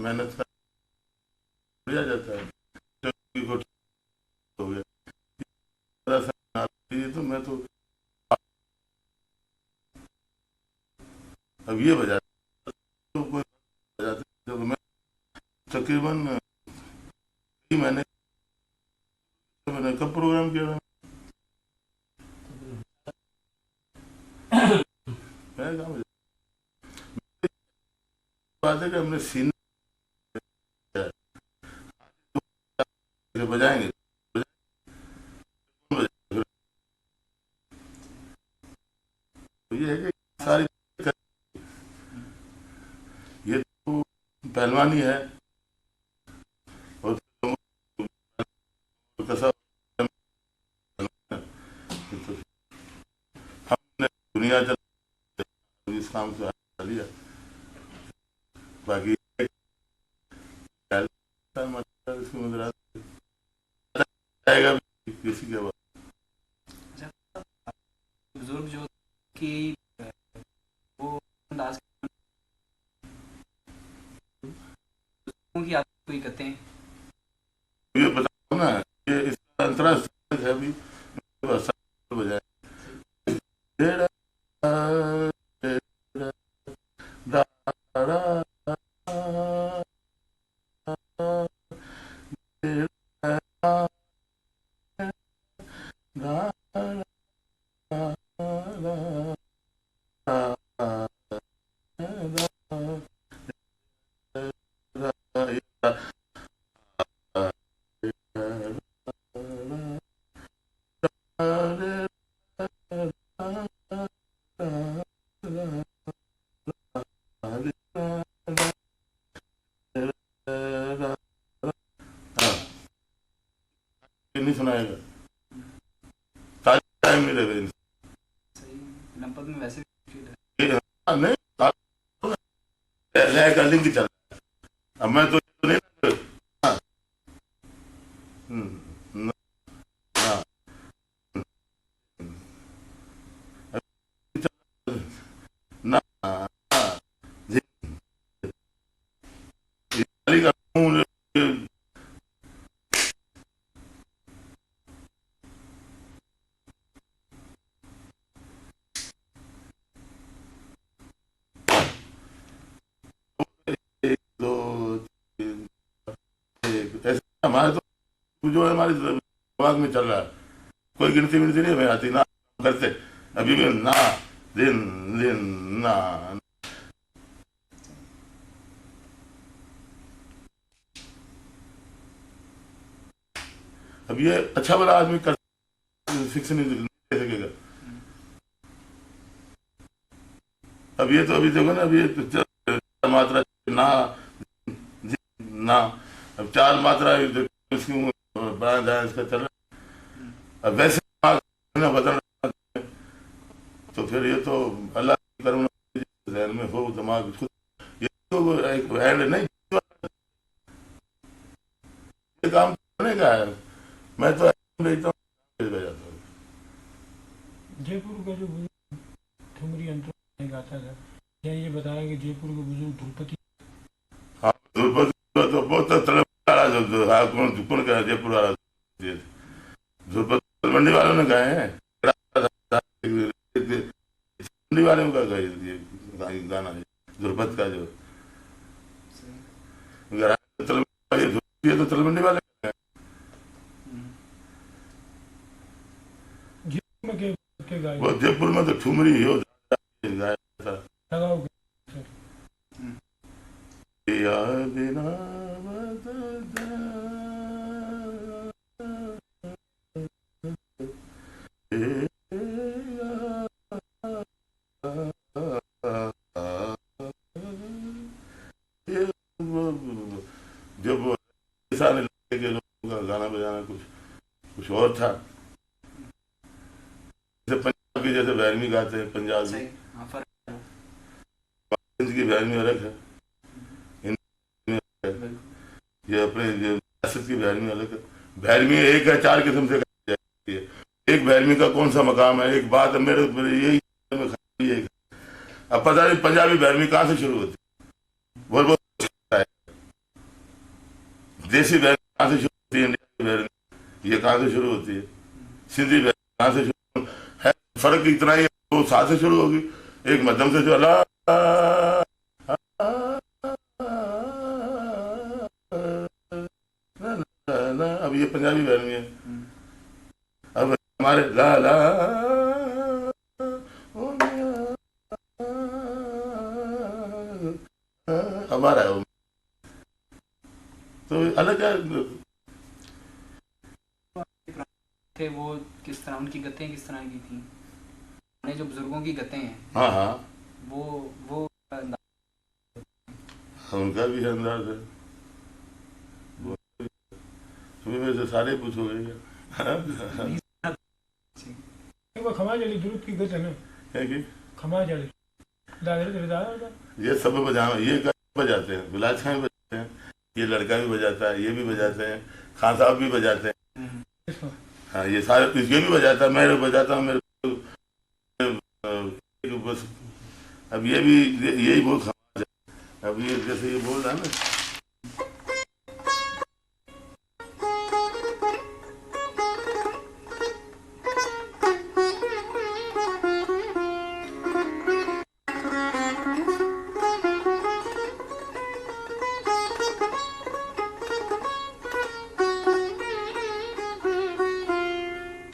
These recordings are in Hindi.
मेहनत कर जाता है को हो गया। तो मैं तो अब ये बजा तो कोई बजाते तो मैं तकरीबन मैंने मैंने कब प्रोग्राम किया था मैं कहा मुझे बात है कि हमने सीन बजाएंगे तो ये है कि सारी ये तो पहलवानी है और कैसा हमने दुनिया चल इस काम से हटा लिया बाकी इसकी मुद्रा आएगा किसी के बाद बुजुर्ग जो कि वो अंदाज की आप कोई कहते हैं ये बताओ ना ये इसका अंतरा है भी बजाय नहीं सुनाएगा टाइम नहीं रहेगा सही लंपत में वैसे नहीं लय का लिंक चल रहा है अब मैं तो नहीं हाँ, हाँ, ना जी का ऐसे हमारे तो जो है हमारे दिमाग में चल रहा है कोई गिनती विनती नहीं हमें आती ना करते अभी भी ना दिन दिन ना अब ये अच्छा वाला आदमी कर फिक्स नहीं दे सकेगा अब ये तो अभी देखो ना अभी ये मात्रा ना ना अब 4 मात्रा इसकी बड़ा जाए इसका चल रहा अब वैसे ना बदल तो फिर ये तो अल्लाह की करुणा जहन में हो दिमाग खुद ये तो एक हैंड नहीं ये काम करने का है मैं तो भेजता हूँ जयपुर का जो ठुमरी अंतर गाता था क्या ये बता रहा है कि जयपुर के बुजुर्ग ध्रुपति हाँ ध्रुपदी तो बहुत कौन का जयपुर वाला ध्रुपदी तलवंडी वालों ने गाए हैं तलवंडी वाले का गाए गाना है ध्रुपद का जो ये तो तलवंडी वाले वो जयपुर में तो ठुमरी ही हो गाया था बिना जब के लोगों का गाना बजाना कुछ और था जैसे पंजाब की जैसे बैरमी गाते हैं पंजाब की बैरमी अलग है ये अपने रियासत की बैरमी अलग है बैरमी एक है 4 किस्म से जाती है एक बैरमी का कौन सा मकाम है एक बात है मेरे यही अब पता नहीं पंजाबी बैरमी कहाँ से शुरू होती है वो देसी बैर कहाँ से शुरू होती है, इंडिया की बैर ये कहाँ से शुरू होती है, सिंधी बैर कहाँ से शुरू है, फर्क इतना ही है, वो साथ से शुरू होगी, एक मध्यम से जो अल्लाह ना, अब ये पंजाबी बैर में है, अब हमारे ला ला हमारा है वो, तो अलग है। थे वो किस तरह, उनकी गतें किस तरह की थी, पुराने जो बुजुर्गों की गतें हैं हाँ हाँ वो उनका भी है अंदाज है, तुम्हें मेरे से सारे पूछोगे क्या? वो खमा जली दुरुत की गत है ना, है कि खमा जली दादा ये सब ये बजाते हैं, बिलाज खां भी बजाते हैं, ये लड़का भी बजाता है, ये भी बजाते हैं, खान साहब भी बजाते हैं, हाँ ये सारे, ये भी बजाता है, मैं बजाता हूँ, मेरे बस अब ये भी यही बहुत खमाज है। अब ये जैसे ये बोल रहा है ना,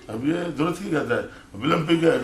अब ये दुरुस्त ही कहता है, ओलंपिक है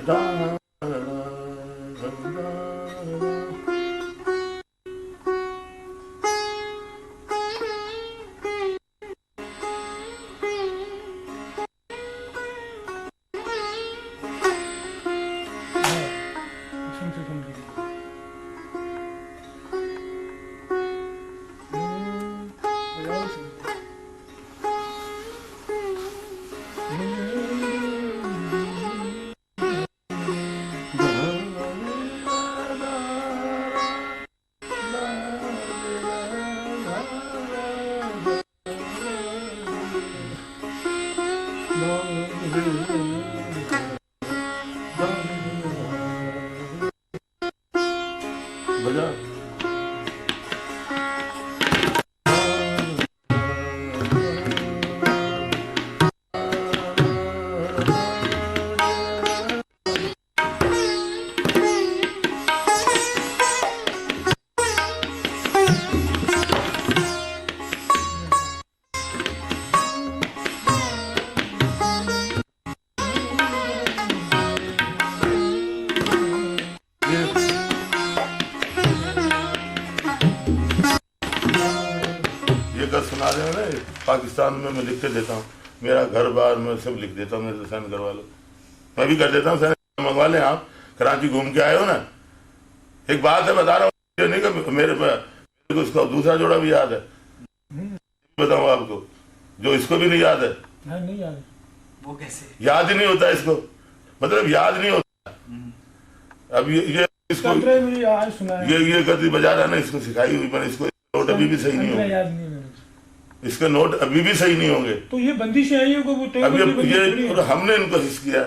बजा। सुना रहे हो ना, पाकिस्तान में मैं लिख के देता हूँ, मेरा घर बार मैं सब लिख देता हूँ, मेरे से साइन करवा लो, मैं भी कर देता हूँ, साइन मंगवा लें। आप कराची घूम के आए हो ना, एक बात है बता रहा हूँ, नहीं कि मेरे को उसका दूसरा जोड़ा भी याद है, बताऊँ आपको, जो इसको भी नहीं याद है। नहीं याद, वो कैसे याद ही नहीं होता इसको, मतलब याद नहीं होता। अब ये इसको आज सुना है, ये कभी बजा रहा ना, इसको सिखाई हुई, पर इसको नोट अभी भी सही नहीं होंगे, इसके नोट अभी भी सही नहीं होंगे। तो ये बंदिशें आई को वो अब ये हमने इनको कोशिश किया,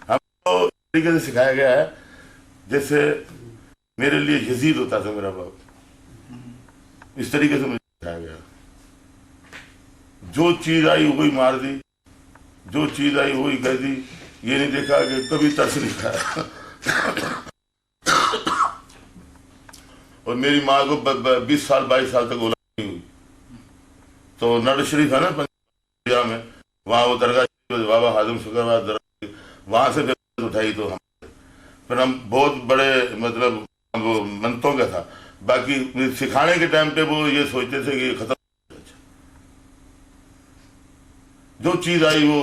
हमको तरीके से सिखाया गया है, जैसे मेरे लिए यजीद होता था मेरा बाप, इस तरीके से मुझे सिखाया गया, जो चीज आई वही मार दी, जो चीज आई वही कह दी, ये नहीं देखा कि कभी तरस नहीं खाया। और मेरी माँ को 20 साल 22 साल तक औलाद नहीं हुई, तो नर शरीफ है ना पंजाब में, वहाँ वो दरगाह बाबा हाजिम शुक्रवार दरगाह, वहाँ से फिर उठाई, तो फिर हम बहुत बड़े मतलब वो मंतों का था, बाकी सिखाने के टाइम पे वो ये सोचते थे कि खत्म, जो चीज आई वो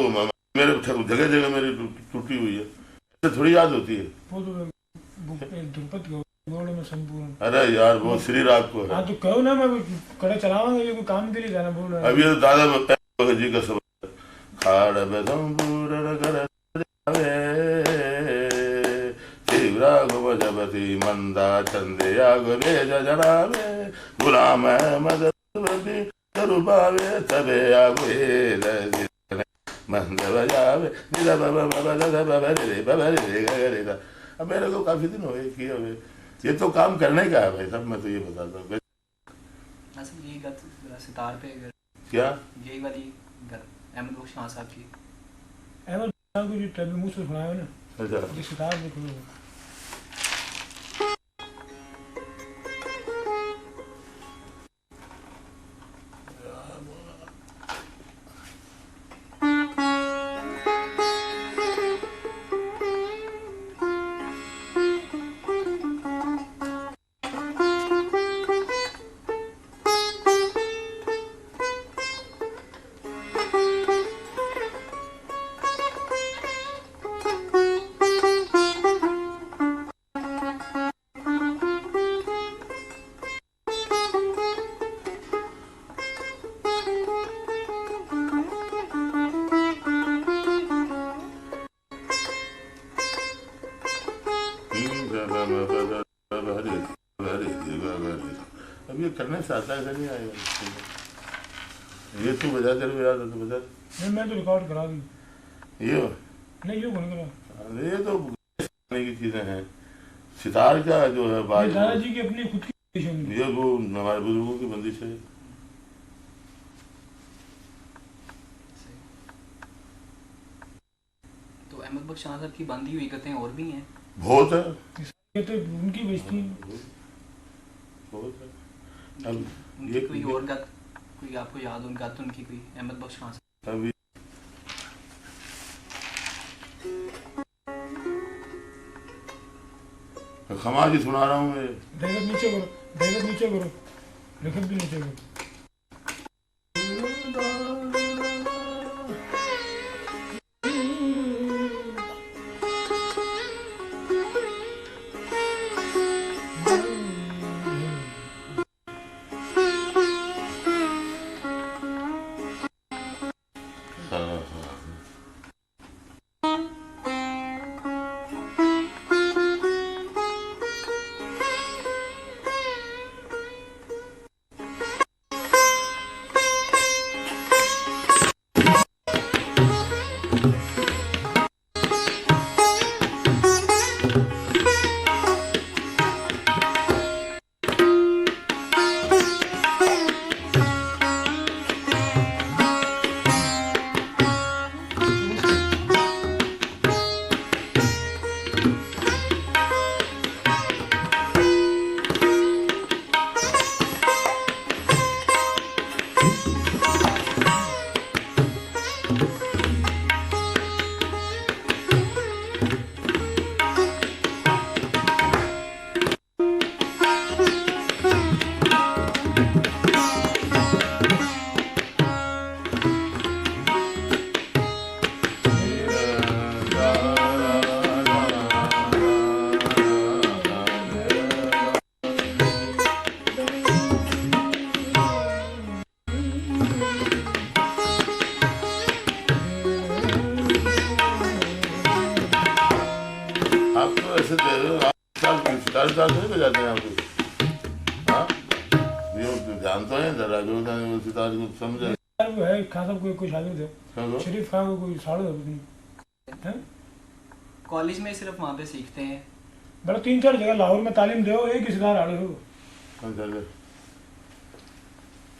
मेरे जगह जगह मेरी टूटी हुई है, ऐसे थोड़ी याद होती है। अरे यार वो श्री राग को है। तो कहो ना, मैं कड़े चलाऊंगा, ये कोई काम के लिए जाना बोल रहा है। अब ये तो दादा जी का सब खाड़ शिवराघवजपति मंदा चंदया गोवे जनावे गुलाम मदती करुबावे तबे आवे मंद बजावे निदा बाबा बाबा दादा बाबा रे बाबा रे गा। अब मेरे को काफी दिन हो गए किए हुए, ये तो काम करने का है भाई साहब, मैं तो ये बताता हूँ। ये गत सितार पे अगर क्या यही वाली घर अहमद बख्श खान साहब की। अहमद साहब को जो तभी मुँह से सुनाया ना, अच्छा जिस किताब में खुलो अब ये करने से आता है नहीं आएगा। ये तू बजा तेरे को याद है तो बजा। नहीं, मैं तो रिकॉर्ड करा दी। ये नहीं, ये कौन करा? ये तो की चीजें हैं। सितार का जो है बाज, दादाजी की अपनी खुद की बंदिश होंगी। ये वो हमारे बुजुर्गों की बंदिश है। तो अहमद बख्श खान साहब की बंदी हुई गतें और भी हैं। बहुत है, ये तो उनकी बेइज्जती है। बहुत है। अब उनकी कोई और गत, कोई आपको याद हो गत उनकी कोई अहमद बख्श खान साहब? अभी खमा की सुना रहा हूँ मैं। दैवत नीचे करो, दैवत नीचे करो, लिखत भी नीचे करो। ऐसे दे रहे हो आप, सितार नहीं बजाते हैं आपको? हाँ, ये ध्यान तो है जरा जो सितार को समझे। वो है खान साहब को कुछ आदमी थे, शरीफ खान को कोई साड़ो है। कॉलेज में सिर्फ वहाँ पे सीखते हैं। बड़ा 3-4 जगह लाहौर में तालीम दो, एक ही सितार आड़े हो।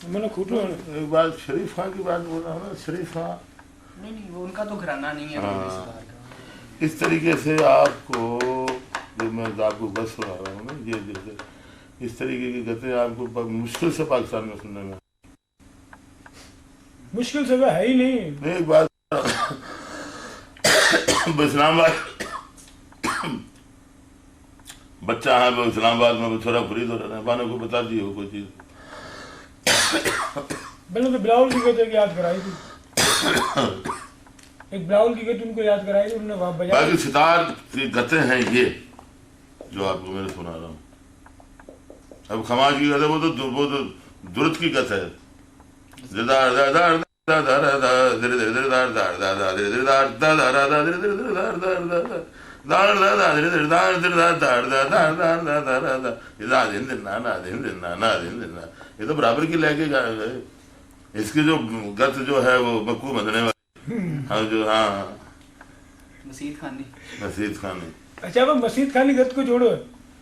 मैंने खूटो एक बात शरीफ खान की बात बोल रहा हूँ ना, शरीफ खान नहीं वो उनका तो घराना नहीं है। हाँ। इस तरीके से आपको जो मैं आपको बस सुना रहा हूँ ना, ये जैसे इस तरीके की गतें आपको मुश्किल से पाकिस्तान में सुनने में। मुश्किल से है ही नहीं। एक बात इस्लामाबाद बच्चा है, वो इस्लामाबाद में छोरा फरीद हो रहा है, बाने को बता दिए कोई चीज। मैंने तो बिलावल की गत याद कराई थी, एक बिलावल की गत उनको याद कराई थी, उन्होंने वहाँ बजाया। बाकी सितार की गतें हैं ये जो आपको मैं सुना रहा हूँ। अब खमाज की गत है, वो तो दुरुत की गत है। ये तो बराबर की लेके गए। इसकी जो गत जो है वो मक्कू बंधने वाली। हाँ जो हाँ मसीद खानी। मसीद खानी। अच्छा वो मसीद खानी गत को जोड़ो,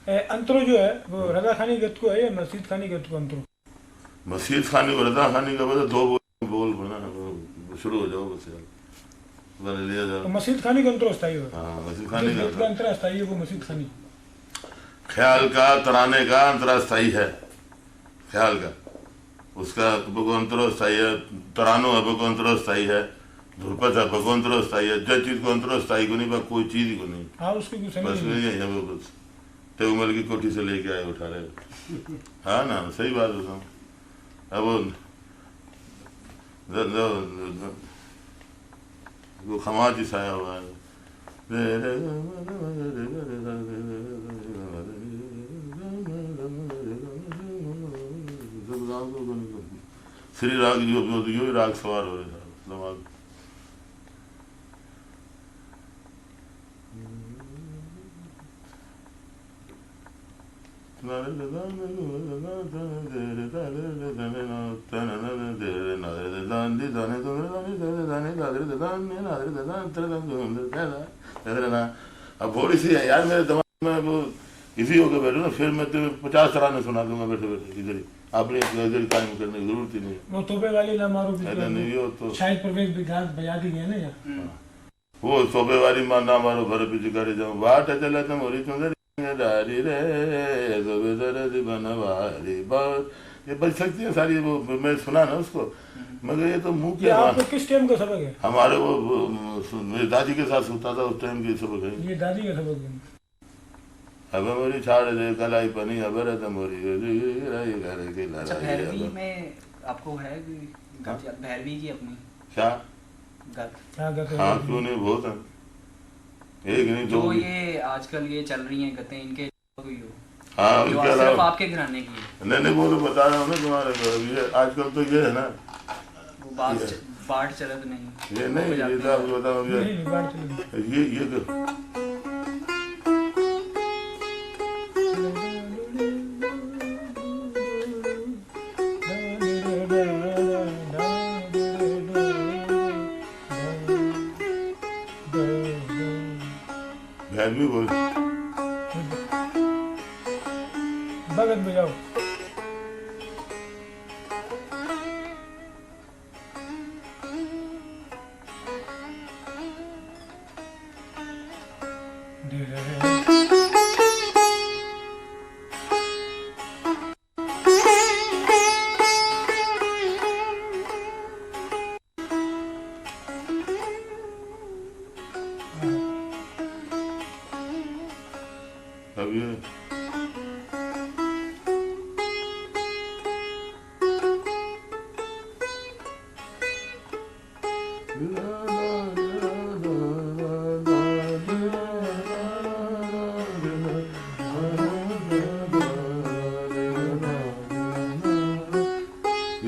अंतरो जो है वो रजा खानी गत को है या मसीद खानी गत को अंतरो? मसीद खानी को रजा खानी का मतलब दो बोल बना शुरू हो जाओ बस यार, बना लिया तो जाओ। मसीद खानी का अंतर अस्थाई हो, हाँ मसीद खाने जिस का अंतर अस्थाई है वो मसीद खानी। ख्याल का तराने का अंतरास्थाई है, ख्याल का उसका अंतरोस्थाई है, तरानो है वो अंतरोस्थाई है, ध्रुपद है वो अंतरोस्थाई है, जो चीज को अंतरोस्थाई को नहीं बस कोई चीज ही को नहीं, हाँ उसकी कुछ बस समझ नहीं। नहीं है वो बस टेबल की कोठी से लेके आए उठा रहे। हाँ ना सही बात बताऊँ। अब वो खमाज ही छाया हुआ है। श्री राग जो राग सवार हो रहे दिमाग। अब थोड़ी सी है यार मेरे दिमाग में वो इसी होकर बैठो ना, फिर मैं तुम्हें 50 तराने सुना दूंगा बैठे बैठे इधर ही, आपने इधर कायम करने की जरूरत ही नहीं। वो तोबे वाली ना मारो ऐसा नहीं हो तो शायद प्रवेश विकास बजा दी गया ना यार। वो सोबे वाली मां ना मारो भर पीछे करे जाऊं बाट चला तुम होरी सुंदर डारी रे सोबे दर्द बनवारी बात, ये बज सकती है सारी। वो मैं सुना ना उसको, मगर ये तो मुंह ये के आपको किस टाइम का सबक है? हमारे वो मेरी दादी के साथ सोता था उस टाइम की सबक है। ये दादी का सबक है। अब मोरी छाड़ दे कलाई पनी अब रत मोरी घर के अच्छा लड़ाई भैरवी अब। में आपको है गत याद भैरवी की अपनी क्या गत? हाँ गत हाँ क्यों नहीं, बहुत है, एक नहीं दो जो भी। ये आजकल ये चल रही हैं गतें, इनके कोई हो हाँ जो उनके सिर्फ अलावा आपके घराने की है? नहीं वो तो बता रहा हूँ ना तुम्हारे को, अब ये आजकल तो ये है ना, वो बाट चलत नहीं ये नहीं ये तो आपको बताऊँ नहीं नहीं बात चली। ये भैरवी बोल भगत बजाओ। अब ये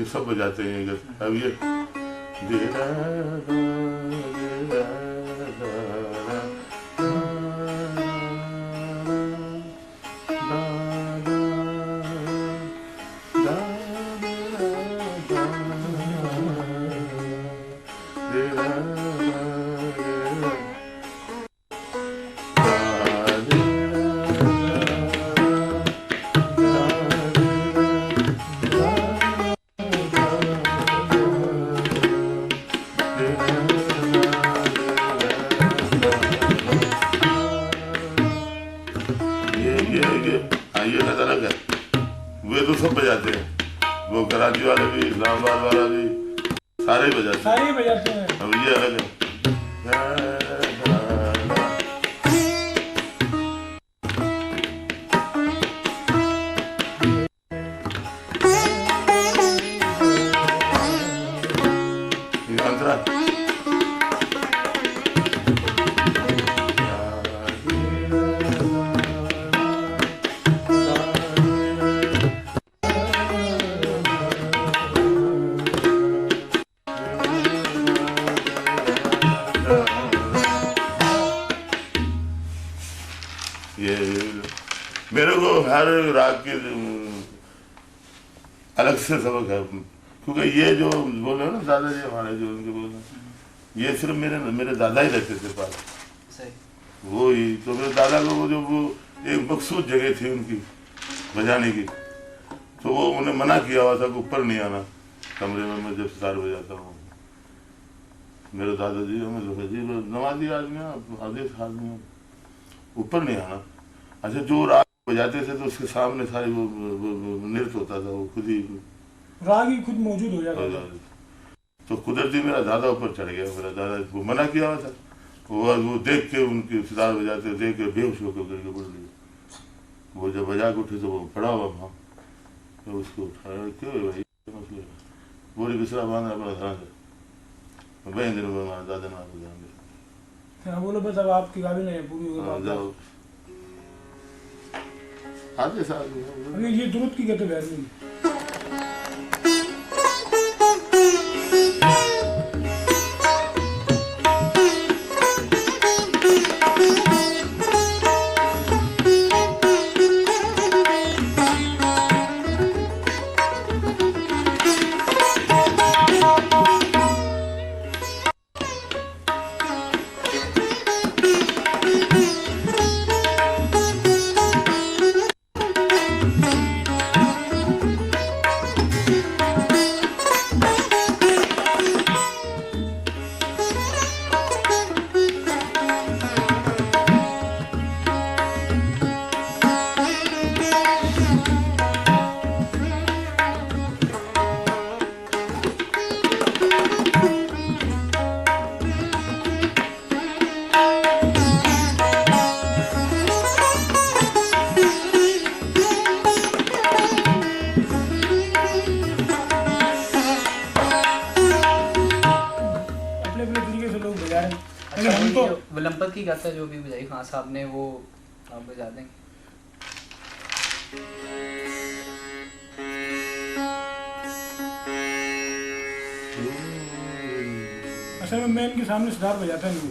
सब बजाते हैं ये। अब ये ये अलग है, वे तो सब बजाते हैं, वो कराची वाले भी इस्लामाबाद वाला भी सारे ही बजाते हैं। सारे ही बजाते हैं। अब ये अलग है। ये अंतरा ये मेरे को हर राग के अलग से सबक है, क्योंकि ये जो बोले ना दादाजी हमारे जो उनके बोले ये सिर्फ मेरे दादा ही रहते थे पास, सही वो ही तो मेरे दादा को वो जो वो एक मखसूस जगह थी उनकी बजाने की, तो वो उन्हें मना किया हुआ था कि ऊपर नहीं आना, कमरे में मैं जब सितार बजाता हूँ, मेरे दादाजी हमें जी नमाजी आदमी आदेश आदमी ऊपर नहीं आना। अच्छा, जो राग बजाते थे तो उसके सामने सारी वो नृत्य होता था, वो खुद ही राग ही खुद मौजूद हो जाता था। तो कुदरती मेरा दादा ऊपर चढ़ गया। मेरा दादा को मना किया हुआ था, वो देख के उनकी सितार बजाते देख के बेहोश होकर गिर के पड़ गया। वो जब बजा के उठे तो वो पड़ा हुआ वहाँ, तो उसको उठाया, क्यों है भाई बोरी बिसरा बांधा अपना धरा से वही दिन में हमारे दादा ना आपको जाएंगे। हाँ बोलो बस अब आपकी काबिल है पूरी हो हाँ, गई। जाओ आगे साल अभी ये दुरुस्त की कहते बैर में विलंपत की गाथा जो भी बजाई खान साहब ने, वो आप बजा देंगे? असल में मैं इनके सामने सितार बजाता नहीं।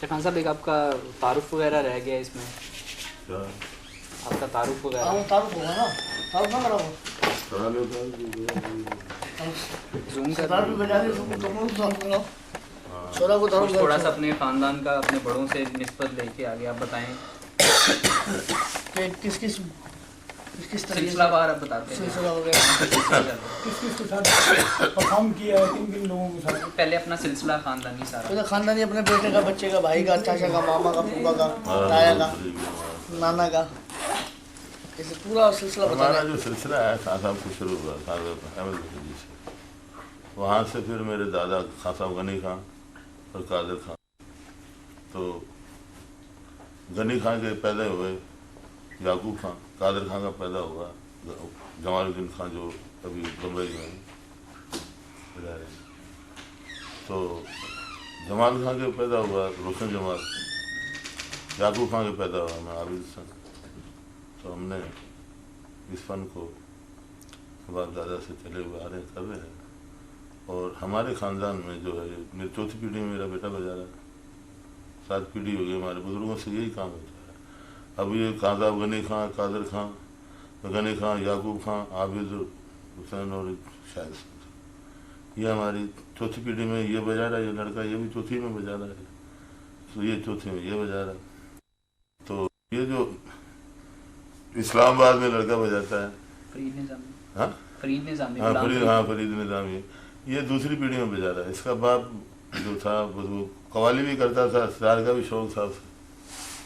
खान साहब, एक आपका तारुफ वगैरह रह गया इसमें, आपका तारुफ वगैरह तारुफ होगा ना, तारुफ ना करा जूम कर तारुफ बजा दे, कमरों को तारुफ करा, छोरा को तारुफ थोड़ा सा अपने खानदान का, अपने बड़ों से निस्बत लेके आगे आप बताएं कि किस किस तरीके सिलसिलावार आप बताते हैं सिलसिला हो गया। किस किस के साथ परफॉर्म किया है, किन किन लोगों के साथ? पहले अपना सिलसिला खानदानी सारा। तो खानदानी अपने बेटे का, बच्चे का, भाई का, चाचा का, मामा का, फूफा का, ताया का, नाना का, ऐसे पूरा सिलसिला हमारा बताना। जो सिलसिला है खान साहब से शुरू हुआ, खान अहमद जी से। वहाँ से फिर मेरे दादा खान साहब गनी खां और कादर खां। तो गनी खां के पैदा हुए याकूब खां, कादर खां का पैदा हुआ जमालुद्दीन खां जो अभी बम्बई में रह रहे हैं। तो जमाल खां के पैदा हुआ रोशन जमाल, याकूब खां के पैदा हुआ मैं आबिद हसन। तो हमने इस फन को बाप दादा से चले हुए आ रहे कर रहे हैं। और हमारे ख़ानदान में जो है मेरी चौथी पीढ़ी में मेरा बेटा बजा रहा है, 7 पीढ़ी हो गई, हमारे बुजुर्गों से यही काम होता है। अब ये खान साहब गनी खां, कादर खां, गनी खां, याकूब खां, आबिद हुसैन और शायद ये हमारी चौथी पीढ़ी में ये बजा रहा है। ये लड़का ये भी चौथी में बजा रहा है, तो ये चौथी में ये बजा रहा है। तो ये जो इस्लामाबाद में लड़का बजाता है फरीद निज़ामी। हाँ फरीद निज़ामी। फरीद निज़ामी, ये दूसरी पीढ़ी में बजा रहा है। इसका बाप जो था वो कवाली भी करता था, सितार का भी शौक था उसे।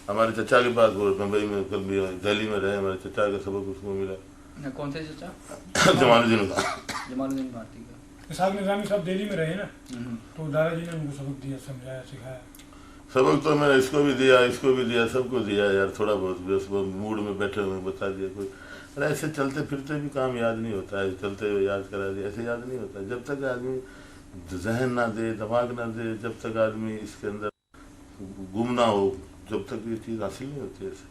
हमारे चचा के पास वो मुंबई में कल भी दिल्ली में रहे, हमारे चचा का सबक उसको मिला। कौन से चचा? जमालुद्दीन का। जमालुद्दीन भारती का। साहब निज़ामी साहब दिल्ली में रहे ना, तो दादाजी ने उनको सबक दिया, समझाया, सिखाया। सबक तो मैंने इसको भी दिया, सबको दिया यार, थोड़ा बहुत बस वो मूड में बैठे हुए बता दिया कोई। अरे ऐसे चलते फिरते भी काम याद नहीं होता है, चलते हुए याद करा दिया, ऐसे याद नहीं होता है। जब तक आदमी जहन ना दे, दिमाग ना दे, जब तक आदमी इसके अंदर गुम ना हो, जब तक ये चीज़ हासिल नहीं होती। ऐसे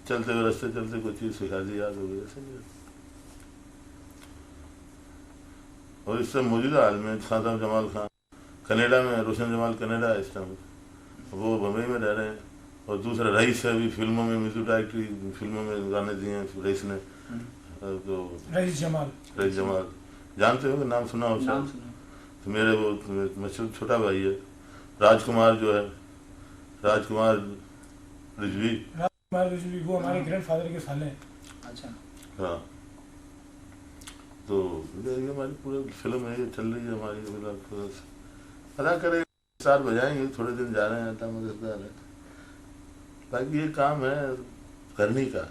चलते हुए रास्ते चलते कोई चीज़ सिखा दी, याद हो गई, ऐसे नहीं होता। और इससे मौजूदा हाल में खान साहब जमाल खां कनाडा में, रोशन जमाल कनाडा है इस टाइम, वो बम्बई में रह रहे हैं। और दूसरा रईस है, अभी फिल्मों में म्यूजिक डायरेक्टरी फिल्मों में गाने दिए हैं रईस ने। तो रईस जमाल जानते हो, नाम सुना हो? नाम सुना। तो मेरे वो छोटा भाई है राजकुमार, जो है राजकुमार रिजवी, वो हमारे ग्रैंडफादर के साले हैं। अच्छा। हाँ, तो ये हमारी पूरी फिल्म है, ये चल रही है हमारी। अदा करें, स्टार बजाएंगे, थोड़े दिन जा रहे हैं, आता मजेदार है। बाकी ये काम है करने का,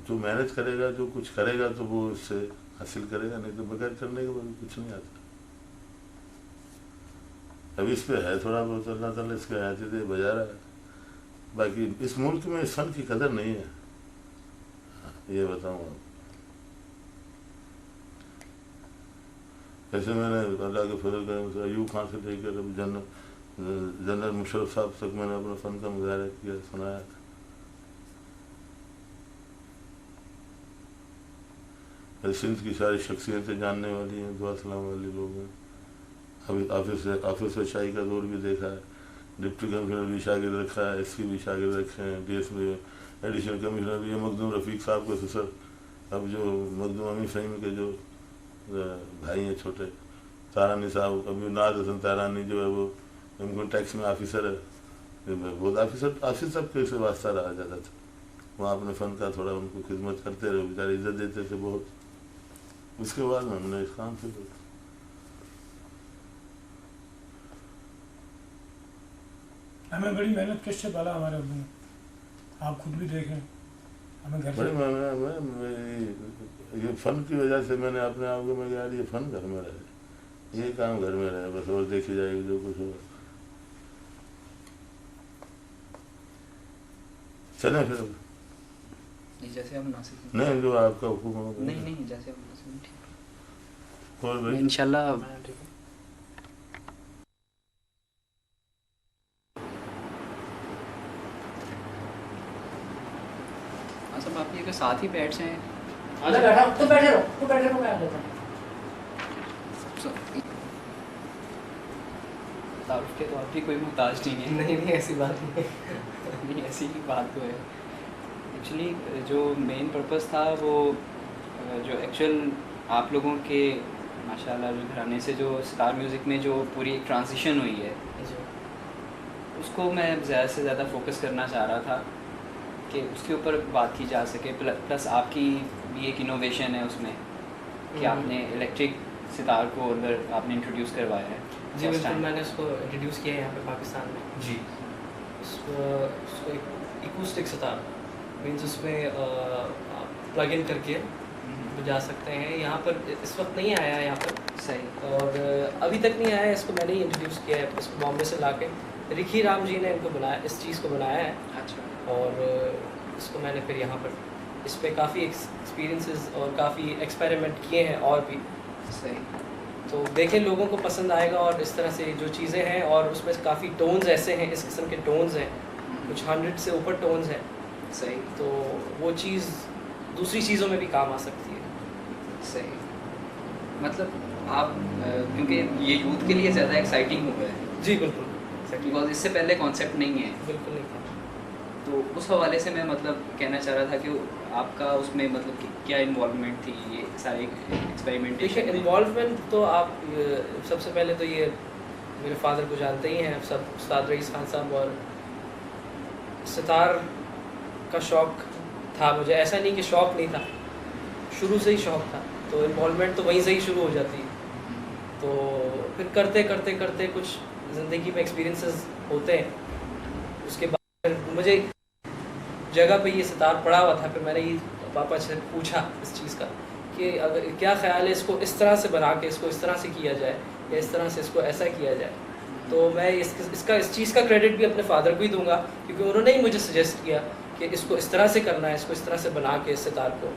जो मेहनत करेगा, जो कुछ करेगा तो वो इससे हासिल करेगा, नहीं तो बगैर करने के बाद कुछ नहीं आता। अभी इस पे है थोड़ा बहुत, अल्लाह ताला इसके आते थे बजा रहा है। बाकी इस मुल्क में इस फन की कदर नहीं है, ये बताऊँ आपको। ऐसे मैंने अल्लाह के फजल का अयूब खान से लेकर अभी जनरल मुशर्रफ साहब तक मैंने अपना फ़न का मुजाहरा किया, सुनाया था। सिंध की सारी शख्सियतें जानने वाली हैं, दुआ सलाम वाले लोग हैं। अभी ऑफिस शाही का दौर भी देखा है, डिप्टी कमिश्नर भी शागिर्द रखा है, एसपी भी शागिर्द रखे हैं, डीएस में एडिशनल कमिश्नर भी है। मखदूम रफ़ीक साहब के ससुर, अब जो मखदूम अमीर फ़हीम के जो भाई हैं छोटे, तारानी साहब, अभी नाज हसन तारानी जो है वो इनकम टैक्स में ऑफिसर है। बहुत ऑफिसर सब कैसे वास्ता रहा जाता था, वहाँ अपने फ़न का थोड़ा उनको खिदमत करते रहे, बेचारे इज्जत देते थे बहुत। उसके बाद में हमने इस काम से हमें बड़ी मेहनत किससे पाला हमारे अब्बू ने, आप खुद भी देखें। हमें घर बड़ी ये फ़न की वजह से मैंने अपने आप को, मैं यार ये फ़न घर में रहे, ये काम घर में रहे बस, और देखी जाएगी जो कुछ होगा। चलें फिर? नहीं, जैसे हम नासिक नहीं, जो आपका हुक्म हो। नहीं जैसे हम नासिक ठीक और भाई इंशाल्लाह। सब आप ये के साथ ही बैठ जाएं। आजा बैठा, तो बैठे रहो, मैं आ जाता हूँ। तारुफ के तो आप भी कोई मोहताज नहीं है। नहीं ऐसी बात नहीं नहीं, ऐसी ही बात तो है। एक्चुअली जो मेन पर्पस था वो जो एक्चुअल आप लोगों के माशाल्लाह जो घराने से जो स्टार म्यूज़िक में जो पूरी एक ट्रांजिशन हुई है, उसको मैं ज़्यादा से ज़्यादा फोकस करना चाह रहा था। कि उसके ऊपर बात की जा सके। प्लस आपकी भी एक इनोवेशन है उसमें कि आपने इलेक्ट्रिक सितार को अंदर आपने इंट्रोड्यूस करवाया है। जी बिल्कुल, मैंने उसको इंट्रोड्यूस किया है यहाँ पे पाकिस्तान में। जी। उसको इकोस्टिक सितार मीन्स उसमें आप प्लग इन करके बजा सकते हैं। यहाँ पर इस वक्त नहीं आया है यहाँ पर, सही। और अभी तक नहीं आया है, इसको मैंने ही इंट्रोड्यूस किया है। इसको बॉम्बे से लाके रिखी राम जी ने इनको बनाया, इस चीज़ को बनाया है। अच्छा। और इसको मैंने फिर यहाँ पर इस पर काफ़ी एक्सपीरियंसेस और काफ़ी एक्सपेरिमेंट किए हैं और भी। सही। तो देखें लोगों को पसंद आएगा। और इस तरह से जो चीज़ें हैं, और उसमें काफ़ी टोन्स ऐसे हैं, इस किस्म के टोन्स हैं, कुछ 100 से ऊपर टोन्स हैं। सही। तो वो चीज़ दूसरी चीज़ों में भी काम आ सकती है। सही। मतलब आप क्योंकि ये यूथ के लिए ज़्यादा एक्साइटिंग हो गया है। जी बिल्कुल, बिकॉज इससे पहले कॉन्सेप्ट नहीं है। बिल्कुल नहीं था। तो उस हवाले से मैं मतलब कहना चाह रहा था कि आपका उसमें मतलब कि क्या इन्वॉल्वमेंट थी ये सारे एक्सपेरिमेंटेशन देखिए, में? इन्वॉल्वमेंट तो आप सबसे पहले तो ये मेरे फादर को जानते ही हैं सब, उस्ताद रईस खान साहब। और सितार का शौक़ था मुझे, ऐसा नहीं कि शौक़ नहीं था, शुरू से ही शौक़ था। तो इन्वॉल्वमेंट तो वहीं से ही शुरू हो जाती है। तो फिर करते करते करते कुछ ज़िंदगी में एक्सपीरियंसेस होते हैं। उसके बाद फिर मुझे जगह पे ये सितार पड़ा हुआ था, फिर मैंने ये पापा से पूछा इस चीज़ का कि अगर क्या ख्याल है इसको इस तरह से बना के इसको इस तरह से किया जाए, या इस तरह से इसको ऐसा किया जाए। तो मैं इस चीज़ का क्रेडिट भी अपने फादर को ही दूंगा, क्योंकि उन्होंने ही मुझे सजेस्ट किया कि इसको इस तरह से करना है, इसको इस तरह से बना के इस सितार को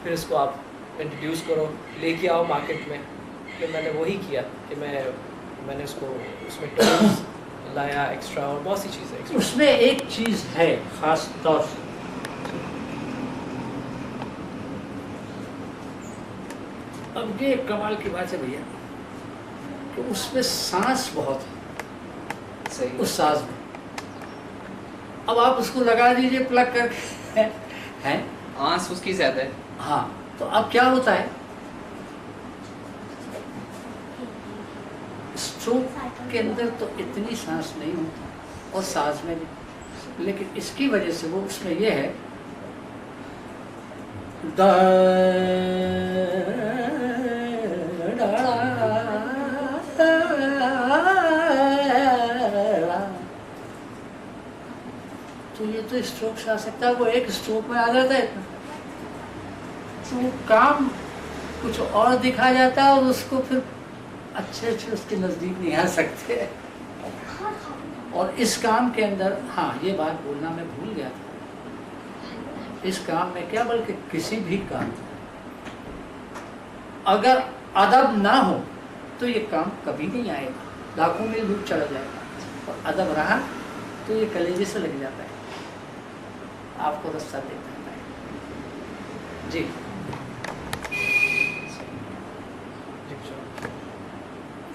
फिर इसको आप इंट्रोड्यूस करो, लेके आओ मार्केट में। फिर मैंने वही किया कि मैंने उसको उसमें टोन्स लाया एक्स्ट्रा, और बहुत सी चीज़ें एक्स्ट्रा। उसमें एक चीज़ है ख़ास तौर से, अब ये कमाल की बात है भैया कि उसमें सांस बहुत है सही। उस साज में। अब आप उसको लगा दीजिए प्लग करके हैं, आंस उसकी ज़्यादा है। हाँ, तो अब क्या होता है, स्ट्रोक के अंदर तो इतनी सांस नहीं होती और साज में भी, लेकिन इसकी वजह से वो उसमें ये है दा तो ये तो स्ट्रोक से आ सकता है, वो एक स्ट्रोक में आ जाता है इतना। तो काम कुछ और दिखा जाता है और उसको फिर अच्छे उसके नज़दीक नहीं आ सकते। और इस काम के अंदर, हाँ ये बात बोलना मैं भूल गया था, इस काम में क्या बल्कि किसी भी काम अगर अदब ना हो तो ये काम कभी नहीं आएगा, लाखों में दूर चला जाएगा। और अदब रहा तो ये कलेजे से लग जाता है, आपको रास्ता देता है। जी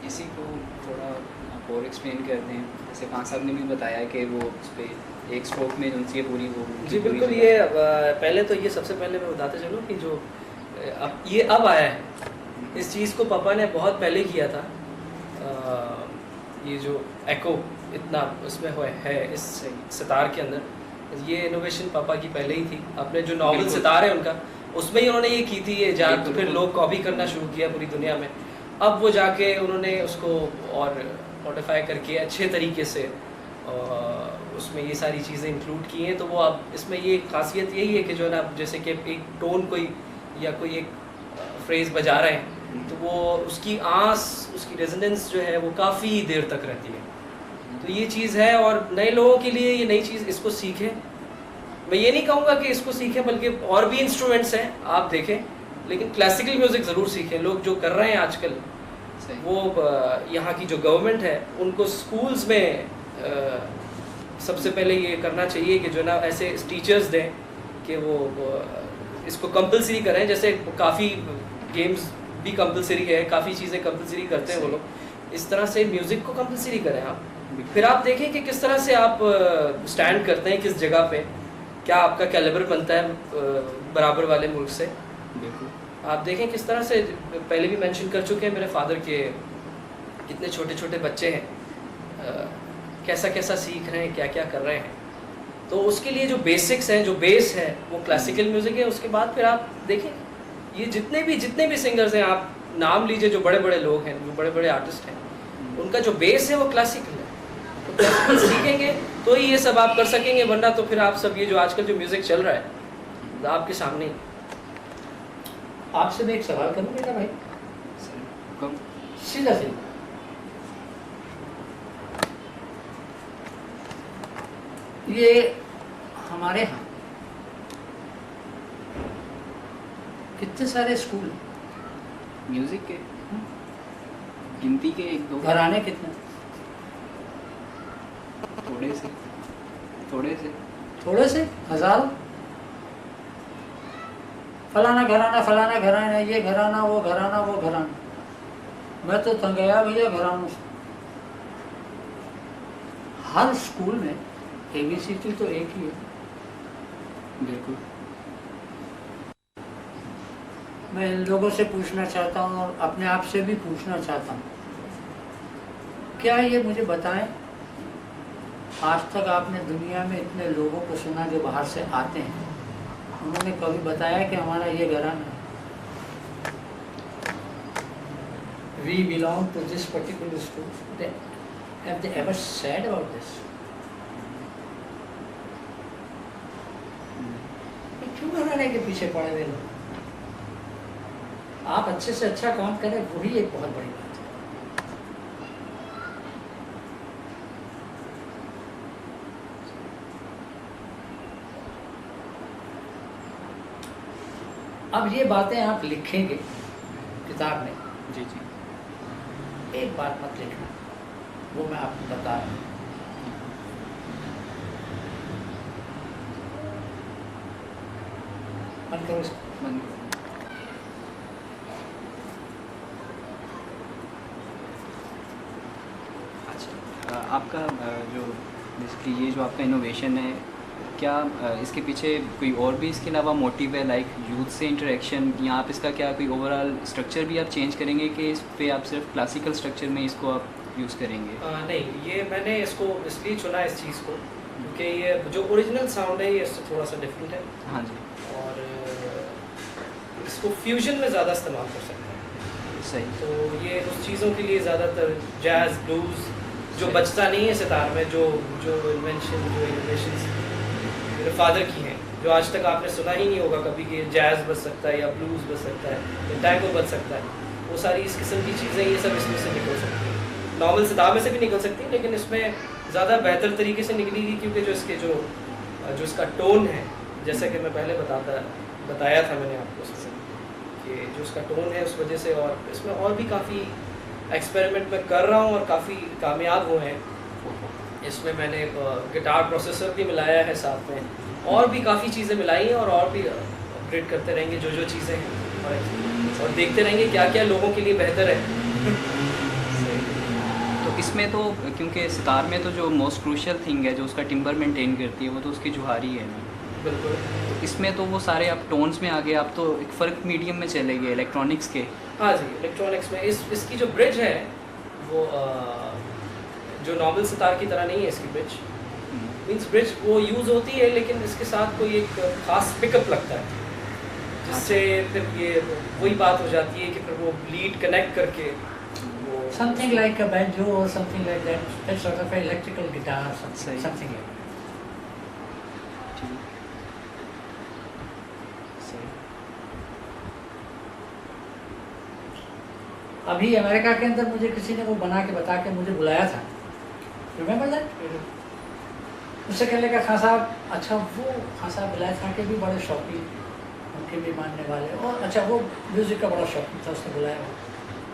इसी को थोड़ा आप और एक्सप्लेन करते हैं। जैसे खान साहब ने भी बताया कि वो उस पर एक स्ट्रोक में जो है पूरी वो जी बिल्कुल। ये पहले तो ये सबसे पहले मैं बताते चलूँ कि जो अब आया है, इस चीज़ को पापा ने बहुत पहले किया था। ये जो एको इतना उसमें है इस सितार के अंदर, ये इनोवेशन पापा की पहले ही थी। अपने जो नॉवल सितार है उनका, उसमें ही उन्होंने ये की थी ये जान, तो फिर लोग कॉपी करना शुरू किया पूरी दुनिया में। अब वो जाके उन्होंने उसको और मॉडिफाई करके अच्छे तरीके से उसमें ये सारी चीज़ें इंक्लूड की हैं। तो वो अब इसमें ये खासियत यही है कि जो है ना, जैसे कि एक टोन कोई या कोई एक फ्रेज़ बजा रहे हैं तो वो उसकी आंस, उसकी रेजोनेंस जो है वो काफ़ी देर तक रहती है। तो ये चीज़ है, और नए लोगों के लिए ये नई चीज़, इसको सीखें। मैं ये नहीं कहूँगा कि इसको सीखें, बल्कि और भी इंस्ट्रूमेंट्स हैं आप देखें, लेकिन क्लासिकल म्यूज़िक ज़रूर सीखें। लोग जो कर रहे हैं आजकल, वो यहाँ की जो गवर्नमेंट है उनको स्कूल्स में सबसे पहले ये करना चाहिए कि जो ना ऐसे टीचर्स दें कि वो इसको कंपलसरी करें। जैसे काफ़ी गेम्स भी कंपलसरी है, काफ़ी चीज़ें कंपलसरी करते हैं वो लोग, इस तरह से म्यूज़िक को कंपलसरी करें आप। फिर आप देखें कि किस तरह से आप स्टैंड करते हैं, किस जगह पे क्या आपका कैलिबर बनता है बराबर वाले मुल्क से। बिल्कुल आप देखें किस तरह से, पहले भी मेंशन कर चुके हैं मेरे फादर के, कितने छोटे छोटे बच्चे हैं, कैसा कैसा सीख रहे हैं, क्या क्या कर रहे हैं। तो उसके लिए जो बेसिक्स हैं, जो बेस है, वो क्लासिकल म्यूज़िक है। उसके बाद फिर आप देखें ये जितने भी सिंगर्स हैं, आप नाम लीजिए, जो बड़े बड़े लोग हैं, जो बड़े बड़े आर्टिस्ट हैं, उनका जो बेस है वो क्लासिकल है। तो क्लासिकल सीखेंगे तो ही ये सब आप कर सकेंगे, वरना तो फिर आप सब ये जो आजकल जो म्यूज़िक चल रहा है आपके सामने ही। आपसे मैं एक सवाल करूँ बेटा भाई, कम सीधा सीधा, ये हमारे यहाँ कितने सारे स्कूल हैं? म्यूजिक के गिनती के 1-2 घराने कितने? थोड़े से थोड़े से हजारों। फलाना घराना, ये घराना, वो घराना। मैं तो तंग गया भैया घरानों से। हर स्कूल में ABCD तो एक ही है। बिल्कुल। मैं इन लोगों से पूछना चाहता हूँ और अपने आप से भी पूछना चाहता हूँ, क्या ये मुझे बताएं, आज तक आपने दुनिया में इतने लोगों को सुना जो बाहर से आते हैं, उन्होंने कभी बताया कि हमारा ये घराना है, we belong to this particular school? Have they ever said about this? क्यों घराने के पीछे पड़े हुए लोग? आप अच्छे से अच्छा काम करें, वही एक बहुत बड़ी बात है। अब ये बातें आप लिखेंगे किताब में, जी जी। एक बात मत लिखना, वो मैं आपको बता रहा हूँ। बंद करो इसको। अच्छा, आपका जो बेसिकली ये जो आपका इनोवेशन है, क्या इसके पीछे कोई और भी इसके अलावा मोटिव है, लाइक यूथ से इंटरेक्शन, या आप इसका क्या कोई ओवरऑल स्ट्रक्चर भी आप चेंज करेंगे कि इस पे आप सिर्फ क्लासिकल स्ट्रक्चर में इसको आप यूज़ करेंगे? नहीं, ये मैंने इसको इसलिए चुना इस चीज़ को क्योंकि ये जो ओरिजिनल साउंड है ये इससे थोड़ा सा डिफरेंट है, हाँ जी, और इसको फ्यूजन में ज़्यादा इस्तेमाल कर सकते हैं। सही। तो ये उस चीज़ों के लिए ज़्यादातर जैज़, ब्लूज़ जो बचता नहीं है सितार में, जो इन्वेंशन, जो इनोवेशंस मेरे फादर की हैं, जो आज तक आपने सुना ही नहीं होगा कभी कि जैज़ बच सकता है या ब्लूज़ बच सकता है या टैंगो बच सकता है, वो सारी इस किस्म की चीज़ें ये सब इसमें से निकल सकती हैं। नॉर्मल सितार में से भी निकल सकती हैं, लेकिन इसमें ज़्यादा बेहतर तरीके से निकलेगी क्योंकि जो इसके जो इसका टोन है, जैसा कि मैं पहले बताया था मैंने आपको उससे कि जो इसका टोन है उस वजह से, और इसमें और भी काफ़ी एक्सपेरिमेंट मैं कर रहा हूँ और काफ़ी कामयाब हुए हैं। इसमें मैंने गिटार प्रोसेसर भी मिलाया है साथ में, और भी काफ़ी चीज़ें मिलाई हैं, और भी अपग्रेड करते रहेंगे जो चीज़ें हैं, और देखते रहेंगे क्या क्या लोगों के लिए बेहतर है। तो इसमें तो क्योंकि सितार में तो जो मोस्ट क्रूशियल थिंग है जो उसका टिम्बर मेंटेन करती है वो तो उसकी जुहारी है ना। बिल्कुल। तो इसमें तो वो सारे आप टोन्स में आ गए, आप तो एक फ़र्क मीडियम में चले गए इलेक्ट्रॉनिक्स के। हाँ जी, इलेक्ट्रॉनिक्स में इसकी जो ब्रिज है वो जो नॉर्मल सितार की तरह नहीं है इसकी ब्रिज। मीन्स ब्रिज वो यूज़ होती है, लेकिन इसके साथ कोई एक ख़ास पिकअप लगता है, जिससे फिर ये वही बात हो जाती है कि फिर वो लीड कनेक्ट करके वो something like a banjo or something like that, that sort of an electrical guitar, सही। something like that. ठीक, सही। अभी अमेरिका के अंदर मुझे किसी ने वो बना के बता के मुझे बुलाया था, रिमेम्बर दैट? उससे कहने का खान साहब, अच्छा वो खान साहब विलायत खान के भी बड़े शौकीन, उनके भी मानने वाले, और अच्छा वो म्यूज़िक का बड़ा शौकीन था, उसने बुलाया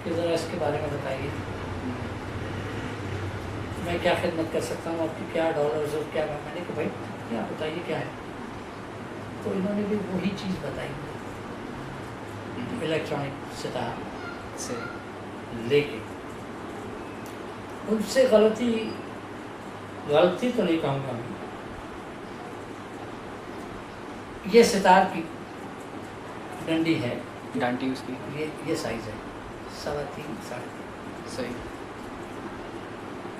कि ज़रा इसके बारे में बताइए, मैं क्या खिदमत कर सकता हूँ आपकी, क्या डॉलर्स और क्या। मैंने कहा भाई क्या बताइए क्या है, तो इन्होंने भी वही चीज़ बताई, इलेक्ट्रॉनिक सितार। सही। लेकिन उनसे गलती तो नहीं कहूँगा मैं, ये सितार की डंडी है, डांटी उसकी ये साइज है 3.5 साढ़े 3। सही।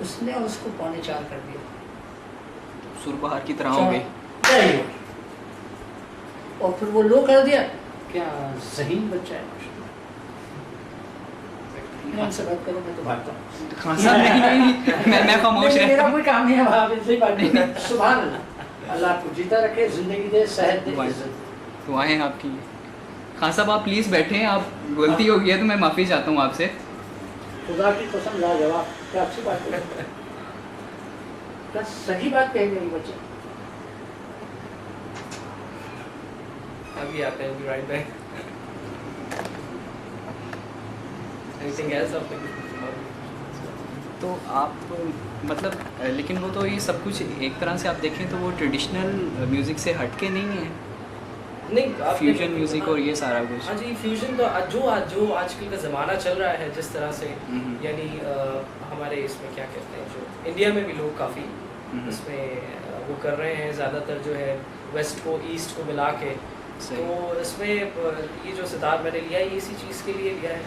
उसने उसको 3.25 कर दिया। सुरबहार की तरह हो गई। नहीं हो। और फिर वो लो कर दिया, क्या ज़हीन बच्चा है माशाल्लाह। इनसे बात करो, मैं तो भागता हूँ। खान साहब नहीं, मैं खामोश नहीं, मेरा रहता कोई काम नहीं है वहाँ पे, सही बात नहीं। सुभान अल्लाह, अल्लाह आपको जीता रखे, जिंदगी दे, सेहत दे, इज्जत दे। दुआएं हैं आपकी। खान साहब आप प्लीज़ बैठें, आप गलती हो गई है तो मैं माफ़ी चाहता हूँ आपसे। खुदा की कसम लाजवाब, क्या अच्छी बात है, क्या सही बात कही मेरी बच्चे। अभी आते हैं, राइट बैक। एनीथिंग एल्स आप? तो आप मतलब लेकिन वो तो ये सब कुछ एक तरह से आप देखें तो वो ट्रेडिशनल म्यूज़िक से हट के नहीं है, नहीं, आपने- फ्यूजन म्यूज़िक और ये सारा कुछ। हाँ जी, फ्यूजन तो जो आजकल का ज़माना चल रहा है जिस तरह से, यानी हमारे इसमें क्या कहते हैं, जो इंडिया में भी लोग काफ़ी इसमें वो कर रहे हैं, ज़्यादातर जो है वेस्ट को ईस्ट को मिला के। सही। तो इसमें ये जो सितार मैंने लिया है, ये इसी चीज़ के लिए लिया है,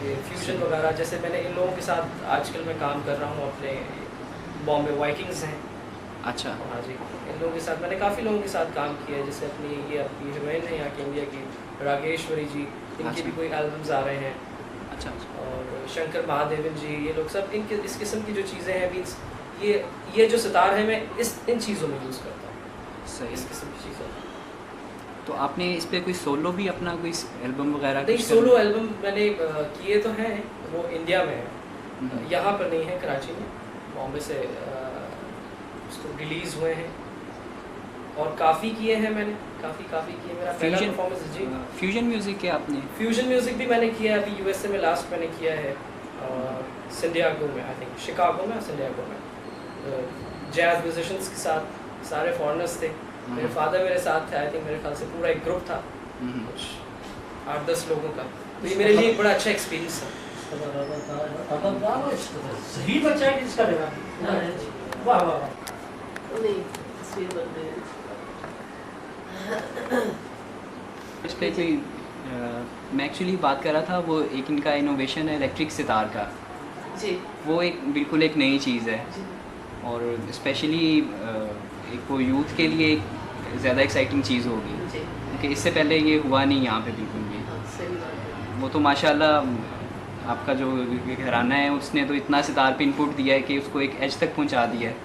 ये फ्यूजन वगैरह। जैसे मैंने इन लोगों के साथ आजकल मैं काम कर रहा हूँ, अपने बॉम्बे वाइकिंग्स हैं। अच्छा। हाँ जी, इन लोगों के साथ मैंने काफ़ी लोगों के साथ काम किया है, जैसे अपनी हीरोइन है यहाँ की इंडिया की, रागेश्वरी जी, इनकी अच्छा। भी कोई एल्बम्स आ रहे हैं। अच्छा। और शंकर महादेवन जी, ये लोग सब इनके इस किस्म की जो चीज़ें हैं, मीन्स ये जो सितार है मैं इन चीज़ों में यूज़ करता हूँ, सही। इस किस्म की चीज़ों में। तो आपने इस पे कोई सोलो भी अपना कोई एल्बम वगैरह नहीं, कुछ सोलो एल्बम मैंने किए तो हैं, वो इंडिया में है, यहाँ पर नहीं है, कराची में, बॉम्बे से उसको रिलीज़ हुए हैं। और काफ़ी किए हैं मैंने, काफ़ी किए। मेरा पहला फ्यूजन परफॉर्मेंस जी, फ्यूजन म्यूज़िक के आपने? फ्यूजन म्यूज़िक भी मैंने किया है, अभी यूएसए में लास्ट मैंने किया है, सैंडियागो में, आई थिंक शिकागो में, सैंडियागो में, जैज़ म्यूजिशियंस के साथ, सारे फॉरेनर्स थे। मेरे फादर मेरे साथ थे, आई थिंक मेरे ख्याल से पूरा एक ग्रुप था, कुछ 8-10 लोगों का। तो ये मेरे लिए एक बड़ा अच्छा एक्सपीरियंस था। सही बच्चा है जिसका लगा, वाह वाह वाह। नहीं, तस्वीर बन रही है। इस पे कोई मैं एक्चुअली बात कर रहा था, वो एक इनका इनोवेशन है इलेक्ट्रिक सितार का, जी वो एक बिल्कुल एक नई चीज़ है, जी और स्पेशली एक वो यूथ के लिए एक ज़्यादा एक्साइटिंग चीज़ होगी, जी, क्योंकि इससे पहले ये हुआ नहीं यहाँ पे बिल्कुल भी। हाँ सही बात है। वो तो माशाल्लाह आपका जो घराना है उसने तो इतना सितार पे इनपुट दिया है कि उसको एक एज तक पहुँचा दिया है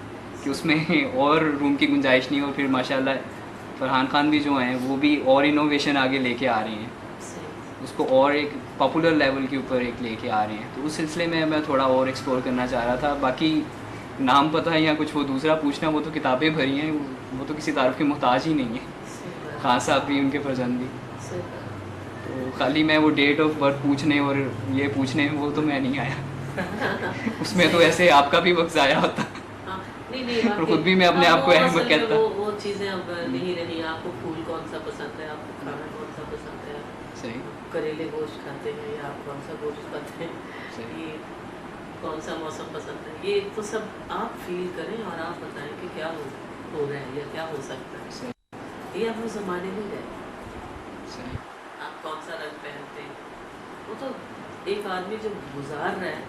कि उसमें और रूम की गुंजाइश नहीं। और फिर माशाल्लाह फरहान खान भी जो हैं वो भी और इनोवेशन आगे लेके आ रहे हैं, सही, उसको और एक पॉपुलर लेवल के ऊपर एक लेके आ रहे हैं। तो उस सिलसिले में मैं थोड़ा और एक्सप्लोर करना चाह रहा था। बाकी नाम पता है या कुछ वो दूसरा पूछना, वो तो किताबें भरी हैं, वो तो किसी तारीफ की मोहताज ही नहीं है। सही बात, खान साहब भी, उनके फर्जंद भी, सही बात। तो खाली मैं वो डेट ऑफ बर्थ पूछने और ये पूछने वो तो मैं नहीं आया उसमें तो ऐसे आपका भी वक्त ज़ाया होता। हाँ, नहीं और वाकई। खुद भी मैं अपने हाँ, आप को वो अहमद असल में कहता। वो चीज़ें अब नहीं रही। आपको फूल कौन सा पसंद है, आपको खाना कौन सा पसंद है, सही करेले गोश्त खाते हैं या आप कौन सा गोश्त खाते हैं, सही। ये कौन सा मौसम पसंद है, ये तो सब आप फील करें और आप बताएं कि क्या हो रहा है या क्या हो सकता है। सही ये अब वो ज़माने में गए, सही आप कौन सा रंग पहनते हैं, वो तो एक आदमी जो गुजार रहा है,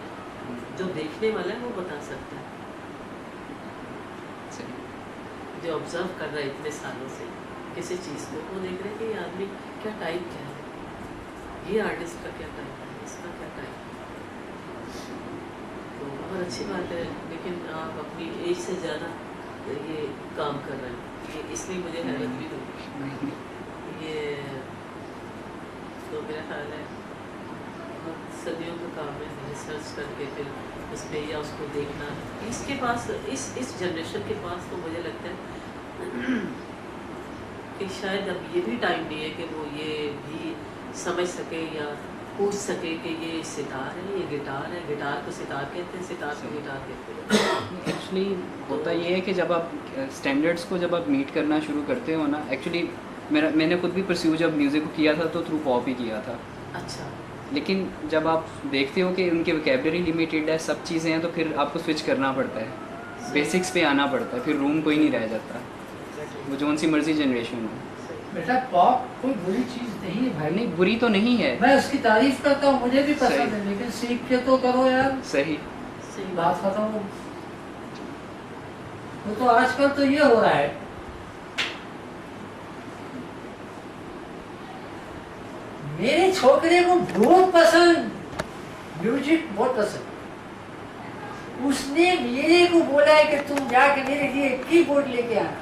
जो देखने वाला है वो बता सकता है, सही जो ऑब्जर्व कर रहा है इतने सालों से किसी चीज़ को, वो देख रहे हैं कि ये आदमी क्या टाइप क्या है, ये आर्टिस्ट का क्या टाइप है, इसका क्या टाइप है। तो बहुत अच्छी बात है, लेकिन आप अपनी एज से ज़्यादा ये काम कर रहे हैं, ये इसलिए मुझे हैरत भी हुई। ये तो मेरा ख्याल है बहुत सदियों का काम है, रिसर्च करके फिर उस पर या उसको देखना। इसके पास इस जनरेशन के पास तो मुझे लगता है कि शायद अब ये भी टाइम नहीं है कि वो ये भी समझ सके या पूछ सके कि ये सितार है, ये गिटार है, गिटार को सितार कहते हैं, सितार को गिटार कहते हैं। एक्चुअली होता ये है कि जब आप स्टैंडर्ड्स को जब आप मीट करना शुरू करते हो ना, एक्चुअली मैंने खुद भी परस्यू जब म्यूज़िक को किया था तो थ्रू पॉप ही किया था। अच्छा, लेकिन जब आप देखते हो कि उनके वोकेबलरी लिमिटेड है, सब चीज़ें हैं, तो फिर आपको स्विच करना पड़ता है, बेसिक्स पे आना पड़ता है, फिर रूम कोई नहीं रह जाता, वो जो सी मर्जी जनरेशन हो। बेटा पॉप कोई बुरी चीज़ नहीं है भाई, नहीं बुरी तो नहीं है, मैं उसकी तारीफ करता हूँ, मुझे भी पसंद सही। है, लेकिन सीख के तो करो यार, सही सही बात खत्म हो। वो तो आजकल तो ये हो रहा है, मेरे छोकरे को बहुत पसंद म्यूजिक, बहुत पसंद। उसने मेरे को बोला है कि तुम जाके मेरे लिए कीबोर्ड लेके आना।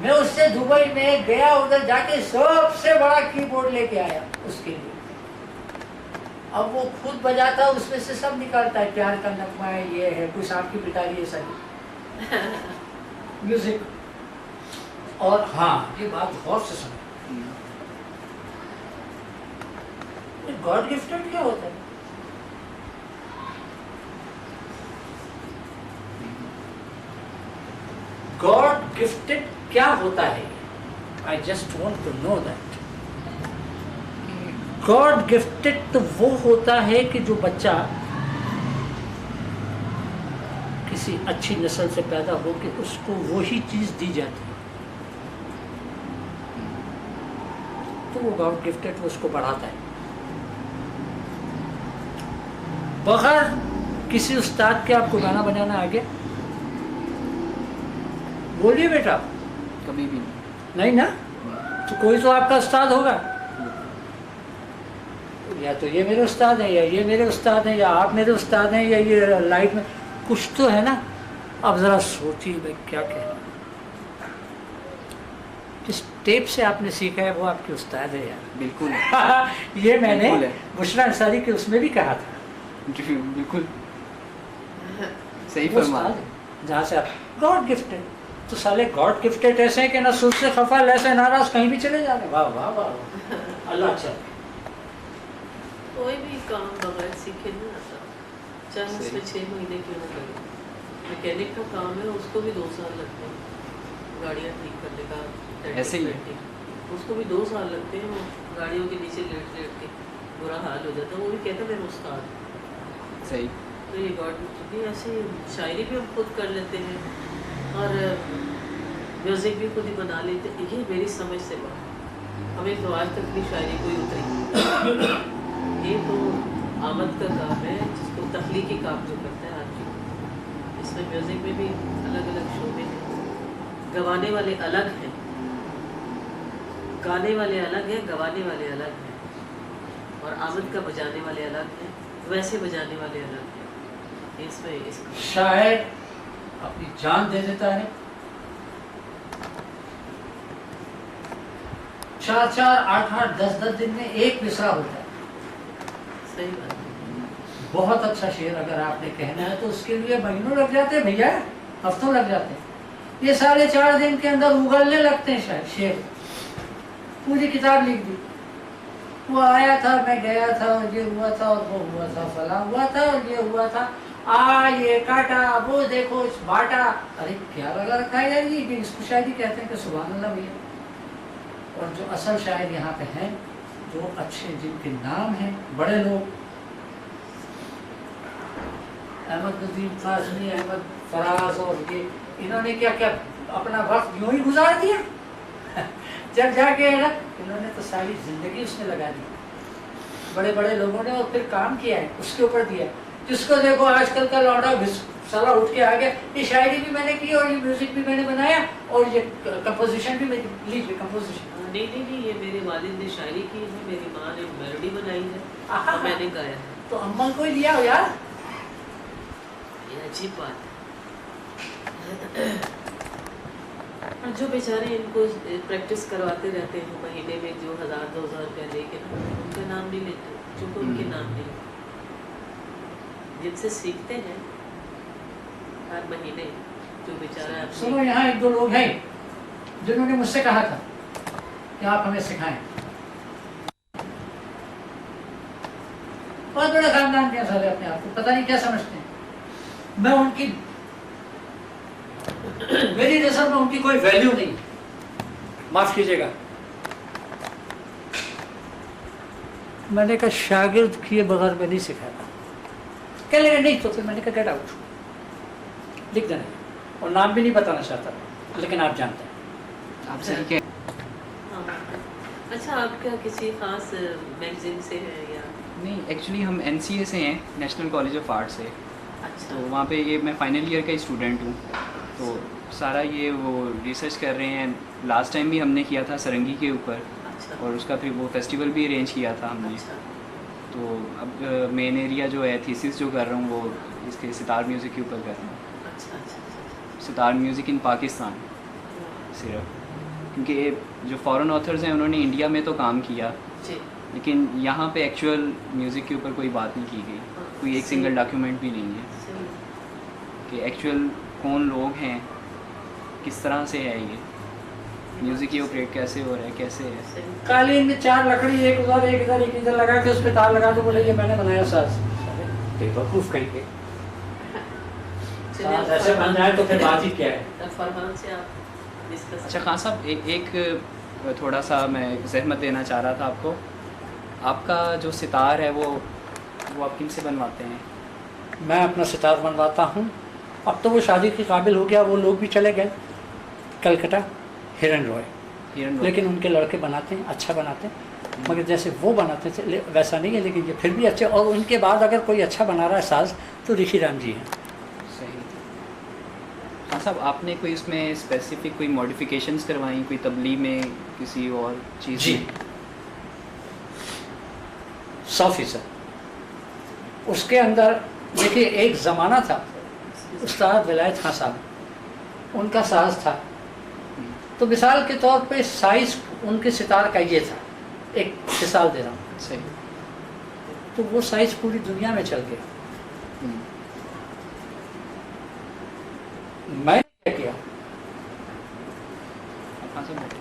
मैं उससे दुबई में गया, उधर जाके सबसे बड़ा कीबोर्ड लेके आया उसके लिए। अब वो खुद बजाता, उसमें से सब निकालता है, प्यार का नगमा है, ये है, कोई सांप की पिटारी है, सही म्यूजिक। और हाँ, ये बात गौर से सुनो, गॉड गिफ्टेड क्या होता है? गॉड गिफ्टेड क्या होता है? I just want to know that. God gifted तो वो होता है कि जो बच्चा किसी अच्छी नस्ल से पैदा हो के उसको वही चीज दी जाती है, तो वो गॉड गिफ्टेड वो उसको बढ़ाता है। बगैर किसी उस्ताद के आपको गाना बजाना आ गया? बोलिए बेटा। कभी भी नहीं ना? तो कोई तो आपका उस्ताद होगा, या तो ये मेरे उस्ताद हैं, या ये मेरे उस्ताद हैं, या आप मेरे उस्ताद हैं, या ये लाइफ में कुछ तो है ना। अब जरा सोचिए भाई क्या कहना, जिस टेप से आपने सीखा है वो आपके उस्ताद है यार। बिल्कुल ये मैंने बिल्कुल है। बुशरा अंसारी के उसमें भी कहा था, जी, बिल्कुल सही वो फरमा। उस्ताद है जहाँ से आप गॉड गिफ्टेड। तो साले गॉड गिफ्टेड ऐसे हैं कि ना सुख से खफा, ऐसे नाराज, कहीं भी चले जा रहे। वाह वाह वाह वाह। अल्लाह अच्छा। कोई भी काम बगैर सीखे नहीं आता, चाहे उसमें 6 महीने क्यों ना करे। मैकेनिक का काम है, उसको भी 2 साल लगते हैं गाड़ियाँ ठीक करने का, ऐसे ही है। पेंटिंग, उसको भी 2 साल लगते हैं। वो गाड़ियों के नीचे लेट लेट के बुरा हाल हो जाता है, वो भी कहता है मेरा उस्ताद। सही। तो ये गॉड भी ऐसे, शायरी भी हम खुद कर लेते हैं और म्यूज़िक भी खुद ही बना लेते हैं। ये मेरी समझ से बात, हमें तो आज तक भी शायरी कोई उतरी। ये तो आमद का काम है, जिसको तख्लीकी काम जो करता है आदमी। इसमें म्यूज़िक में भी अलग अलग शोबे हैं, गवाने वाले अलग हैं, गाने वाले अलग हैं, गवाने वाले अलग हैं, और आमद का बजाने वाले अलग हैं, वैसे बजाने वाले अलग हैं। इसमें इसका शायर अपनी जान दे देता है, 4-4, 8-8, 10-10 दिन में एक मिसरा होता है। सही बात है। बहुत अच्छा शेर अगर आपने कहना है तो उसके लिए महीनों लग जाते हैं भैया, हफ्तों लग जाते हैं। ये 4.5 दिन के अंदर उगलने लगते हैं शायद शेर। पूरी किताब लिख दी, वो आया था, मैं गया था, और ये हुआ था, और वो हुआ था, फला हुआ था, और ये हुआ था, ये काटा, वो देखो इस बाटा। अरे क्या लगा रखा है यार, ये इसको शायरी कहते हैं कि सुभान अल्लाह भैया। और जो असल शायर यहाँ पे हैं, जो अच्छे जिनके नाम हैं, बड़े लोग, अहमद नजीम काज़मी, अहमद फराज, और ये इन्होंने क्या क्या अपना वक्त यूं ही गुजार दिया। जब जाके है ना, इन्होंने तो सारी जिंदगी उसमें लगा दी, बड़े बड़े लोगों ने, और फिर काम किया है उसके ऊपर दिया। जिसको देखो आजकल का लौटा साला उठ के आ गया, ये शायरी भी मैंने की और ये म्यूजिक भी मैंने बनाया और ये कंपोजिशन भी मेरी, लीजिए कंपोजिशन। नहीं नहीं नहीं, ये मेरे वालिद ने शायरी की है, मेरी माँ ने मेलोडी बनाई है आहा। और मैंने गाया है। तो अम्मा को ही लिया हो यार। ये अजीब बात है। और जो बेचारे इनको प्रैक्टिस करवाते रहते हैं महीने में, जो 1000-2000 रुपया लेके ना, उनका नाम नहीं लेते, चूँकि उनके नाम नहीं, जिनसे सीखते हैं हर महीने, जो बेचारा सुनो, यहाँ 1-2 लोग हैं जिन्होंने मुझसे कहा था कि आप हमें सिखाएं। बहुत बड़ा खानदान के सारे अपने आप को पता नहीं क्या समझते हैं। मैं उनकी, मेरी नजर में उनकी कोई वैल्यू नहीं, माफ कीजिएगा। मैंने कहा शागिर्द किए बगैर मैं नहीं सिखाता। कह लगे नहीं, तो फिर मैंने कहा गेट आउट, लिख देना, और नाम भी नहीं बताना चाहता, लेकिन आप जानते हैं। आप सही कह। हाँ। अच्छा, आप क्या किसी खास मैगजीन से हैं या? नहीं, एक्चुअली हम NCA से हैं, नेशनल कॉलेज ऑफ आर्ट से। अच्छा। तो वहाँ पे ये मैं फाइनल ईयर का स्टूडेंट हूँ। तो सारा ये वो रिसर्च कर रहे हैं। लास्ट टाइम भी हमने किया था सरंगी के ऊपर, अच्छा। और उसका फिर वो फेस्टिवल भी अरेंज किया था हमने। अच्छा। तो अब मेन एरिया जो है थीसिस जो कर रहा हूँ वो इसके सितार म्यूज़िक के ऊपर कर रहा हूँ। अच्छा। अच्छा। सितार म्यूज़िक इन पाकिस्तान सिर्फ, क्योंकि ये जो फॉरेन ऑथर्स हैं उन्होंने इंडिया में तो काम किया, जी। लेकिन यहाँ पे एक्चुअल म्यूज़िक के ऊपर कोई बात नहीं की गई, कोई एक सिंगल डॉक्यूमेंट भी नहीं है सही। कि एक्चुअल कौन लोग हैं, किस तरह से है ये म्यूज़िक, ये ऑपरेट कैसे हो रहा है, कैसे है। सही। कालीन में 4 लकड़ी, एक उधर एक इधर लगा के उस पे तार लगा के बोले ये मैंने बनाया साज। बेवकूफ कहेंगे चलिए, अब ऐसे बन जाए तो फिर बात ही क्या है। अब फरहान से आप डिस्कस। अच्छा खान साहब, एक थोड़ा सा मैं ज़हमत देना चाह रहा था आपको। आपका जो सितार है वो आप किन से बनवाते हैं? मैं अपना सितार बनवाता हूँ। अब तो वो शादी के काबिल हो गया, वो लोग भी चले गए कलकत्ता, हिरन रॉय, लेकिन उनके लड़के बनाते हैं, अच्छा बनाते हैं, मगर जैसे वो बनाते थे वैसा नहीं है, लेकिन ये फिर भी अच्छे। और उनके बाद अगर कोई अच्छा बना रहा है साज तो ऋषि राम जी हैं। सही। हाँ साहब, आपने कोई इसमें स्पेसिफिक कोई मॉडिफिकेशंस करवाई, कोई तबली में किसी और चीज़ जी, में? 100%। उसके अंदर देखिए, एक ज़माना था उस्ताद विलायत खान साहब, उनका साज था, तो मिसाल के तौर पे साइज उनके सितार का ये था, एक मिसाल दे रहा हूँ, सही। तो वो साइज पूरी दुनिया में चल गया। मैंने क्या किया, कहाँ से बैठे?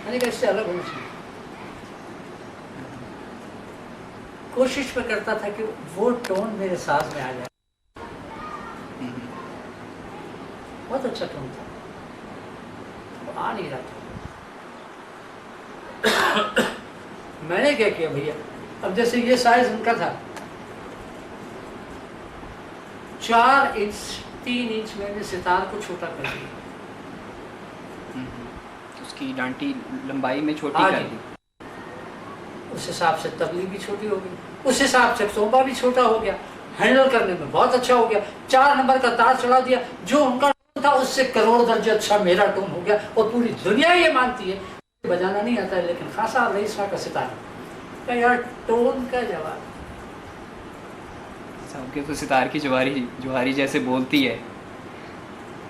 मैंने कहा इससे अलग होना चाहिए। कोशिश में करता था कि वो टोन मेरे साज में आ जाए। बहुत अच्छा टोन था, वो आ नहीं रहा था। मैंने क्या किया भैया, अब जैसे ये साइज उनका था 4 इंच 3 इंच, मैंने सितार को छोटा कर दिया। उसकी डांटी लंबाई में छोटी हाँ कर जी। दी। उस हिसाब से तबली भी छोटी हो गई, उस हिसाब से सोबा भी छोटा हो गया, हैंडल करने में बहुत अच्छा हो गया। 4 नंबर का तार चढ़ा दिया, जो उनका टोन था उससे करोड़ दर्जे अच्छा मेरा टोन हो गया, और पूरी दुनिया ये मानती है। बजाना नहीं आता है, लेकिन खासा रईसा का सितारा का यार टोन का जवाब। साहब के तो सितार की जुहारी जैसे बोलती है,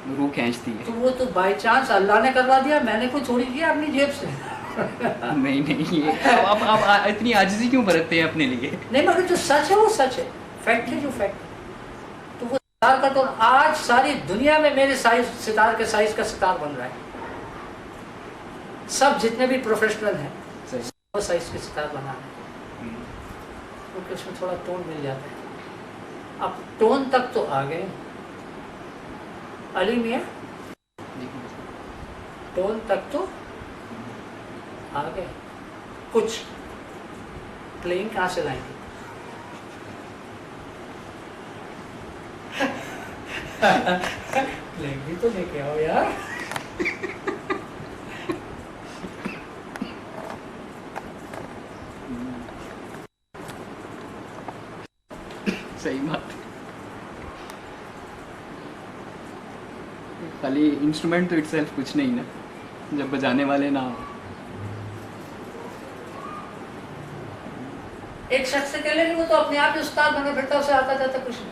रूह खींचती है। तो वो तो बाई चांस अल्लाह ने करवा दिया, मैंने कोई थोड़ी किया अपनी जेब से। नहीं, ये आप इतनी आजिज़ी क्यों बरतते हैं अपने लिए? नहीं, मगर जो सच है वो सच है, फैक्ट है जो फैक्ट है। तो वो सितार का टोन आज सारी दुनिया में मेरे साइज, सितार के साइज का सितार बन रहा है। सब जितने भी प्रोफेशनल हैं सही। वो साइज के सितार बना रहे हैं, क्योंकि उसमें थोड़ा टोन मिल जाता है। अब टोन तक तो आ गए अली मियाँ, टोन तक तो आ गए, कुछ प्लेइंग कहाँ से लाएंगे? प्लेइंग भी तो लेके आओ यार। सही बात। खाली इंस्ट्रूमेंट तो इटसेल्फ कुछ नहीं ना, जब बजाने वाले ना हो। एक शख्स से कह लेंगे वो तो अपने आप ही उस्ताद बना फिरता, उसे आता जाता कुछ नहीं।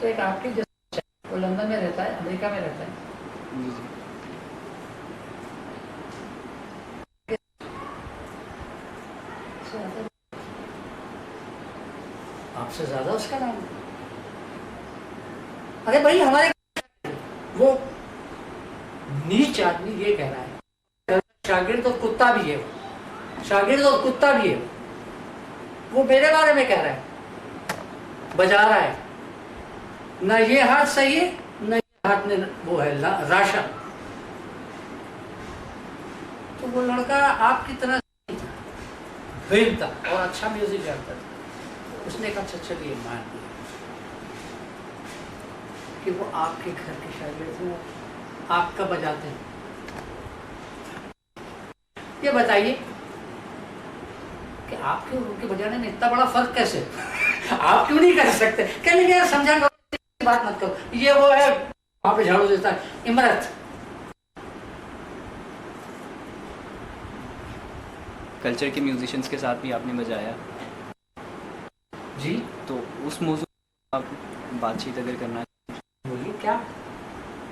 तो एक आपकी जैसे वो लंदन में रहता है, अमेरिका में रहता है, जी जी। आपसे ज्यादा उसका नाम है। अरे भाई हमारे वो नीच आदमी ये कह रहा है शागिर्द और कुत्ता भी है, शागिर्द और कुत्ता भी है, वो मेरे बारे में कह रहा है, बजा रहा है, ना ये हाथ सही है ना ये हाथ में वो है राशन। तो वो लड़का आपकी तरह बेल था और अच्छा म्यूजिक गाता था। उसने कहा अच्छा चलिए मान लिया कि वो आपके घर के शागिर्द हैं, आपका बजाते हैं। ये बताइए कि आपके और उनके बजाने में इतना बड़ा फर्क कैसे आप क्यों नहीं कर सकते? कहने लगे यार समझा करो, बात मत करो, ये वो है वहां पे झाड़ू देता है इमरत। कल्चर के म्यूजिशियंस के साथ भी आपने बजाया, जी तो उस मौजूद पर आप बातचीत अगर करना बोलिए क्या?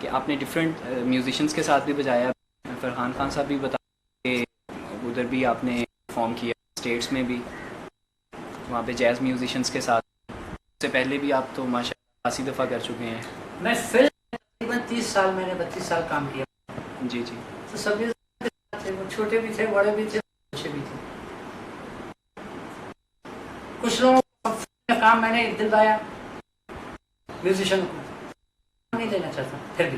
कि आपने डिफरेंट म्यूजिशियंस के साथ भी बजाया, फरहान खान साहब भी बता कि उधर भी आपने परफॉर्म किया, स्टेट्स में भी, वहाँ पे जैज़ म्यूजिशियंस के साथ। उससे पहले भी आप तो माशाल्लाह काफ़ी दफ़ा कर चुके हैं। मैं फिल्म तकरीबन 30 साल, मैंने 32 साल काम किया। जी जी। तो सभी थे, वो छोटे भी थे, बड़े भी थे, अच्छे भी थे। कुछ लोगों का काम मैंने दिलवाया, म्यूजिशियन को नहीं देना चाहता, फिर भी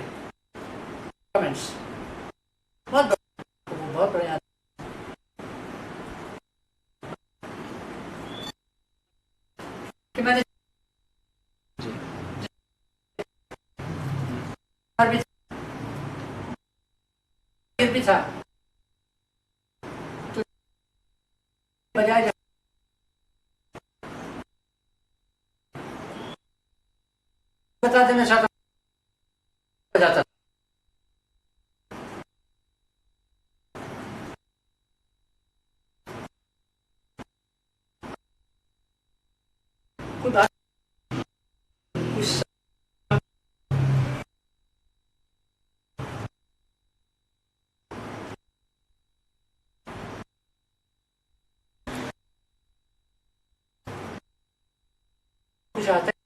कमेंट्स बहुत बढ़िया। कि मैंने भी था तो बजाय बता देना चाहता बजाता कोई बात कुछ कुछ आता